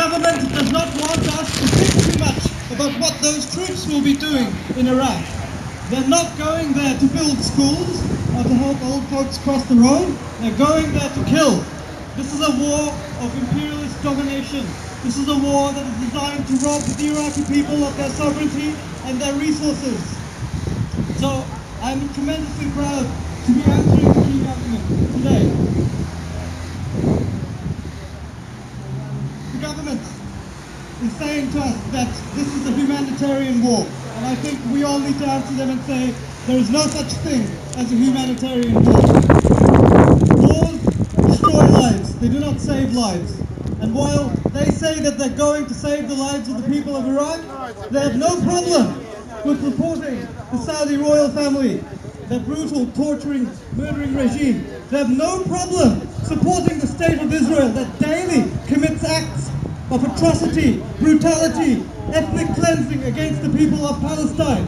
government does not want us to think too much about what those troops will be doing in Iraq. They're not going there to build schools or to help old folks cross the road. They're going there to kill. This is a war of imperialist domination. This is a war that is designed to rob the Iraqi people of their sovereignty and their resources. So I'm tremendously proud to be answering the key government today. The government is saying to us that this is a humanitarian war, and I think we all need to answer them and say there is no such thing as a humanitarian war. Wars destroy lives, they do not save lives. And while they say that they're going to save the lives of the people of Iraq, they have no problem with supporting the Saudi royal family, their brutal, torturing, murdering regime. They have no problem supporting the state of Israel that daily commits acts of atrocity, brutality, ethnic cleansing against the people of Palestine.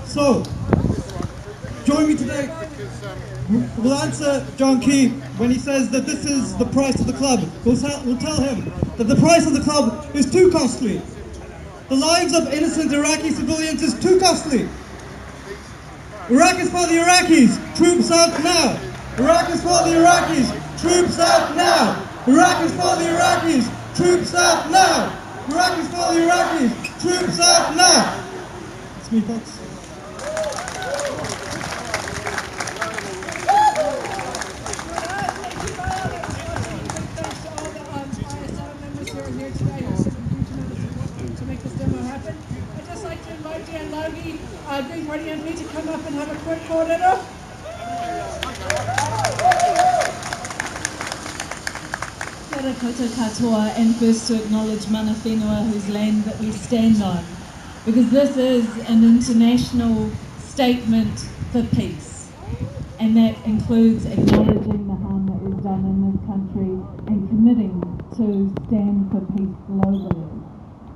So, join me today. We'll answer John Key when he says that this is the price of the club. We'll tell him that the price of the club is too costly. The lives of innocent Iraqi civilians is too costly. Iraq is for the Iraqis. Troops out now. Iraq is for the Iraqis. Troops out now. Iraq is for the Iraqis. Troops out now. Iraq is for the Iraqis. Troops out now. It's me, folks. Big Ready and me to come up and have a quick kōrero. Kia ora koutou katoa, and first to acknowledge mana whenua, whose land that we stand on, because this is an international statement for peace, and that includes acknowledging the harm that is done in this country and committing to stand for peace globally.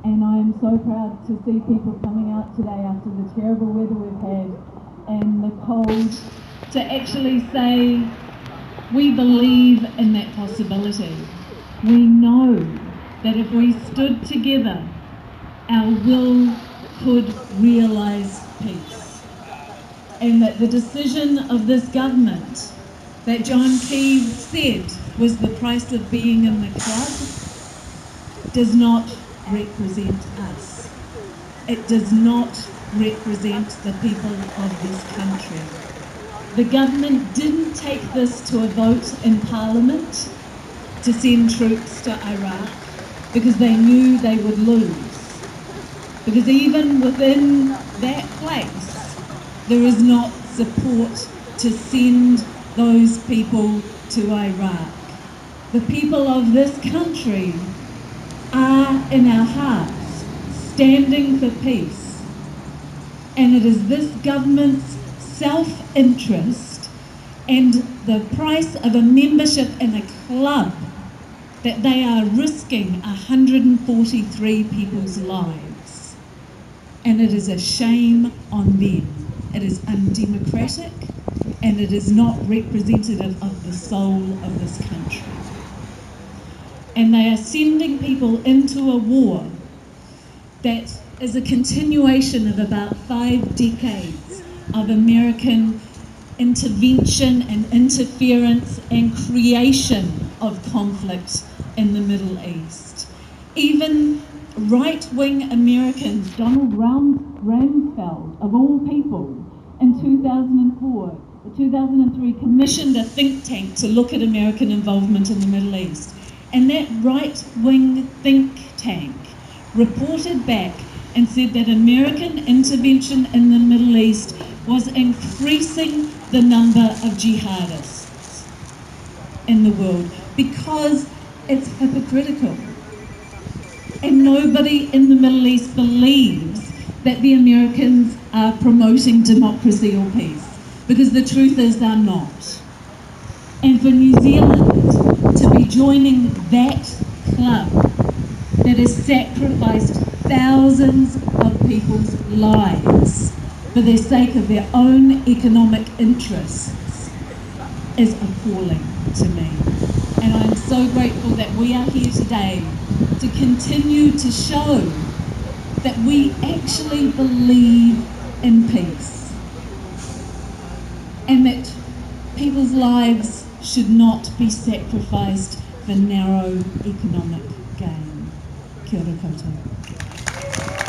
And I am so proud to see people coming out today after the terrible weather we've had and the cold to actually say we believe in that possibility. We know that if we stood together, our will could realise peace. And that the decision of this government that John Key said was the price of being in the club does not represent us. It does not represent the people of this country. The government didn't take this to a vote in Parliament to send troops to Iraq because they knew they would lose. Because even within that place, there is not support to send those people to Iraq. The people of this country are in our hearts standing for peace, and it is this government's self-interest and the price of a membership in a club that they are risking 143 people's lives, and it is a shame on them. It is undemocratic and it is not representative of the soul of this country. And they are sending people into a war that is a continuation of about 5 decades of American intervention and interference and creation of conflict in the Middle East. Even right-wing Americans, Donald Rumsfeld, of all people, in 2004, 2003, commissioned a think tank to look at American involvement in the Middle East. And that right-wing think tank reported back and said that American intervention in the Middle East was increasing the number of jihadists in the world because it's hypocritical. And nobody in the Middle East believes that the Americans are promoting democracy or peace, because the truth is they're not. And for New Zealand to be joining that club that has sacrificed thousands of people's lives for the sake of their own economic interests is appalling to me. And I'm so grateful that we are here today to continue to show that we actually believe in peace and that people's lives should not be sacrificed for narrow economic gain. Kia ora koutou.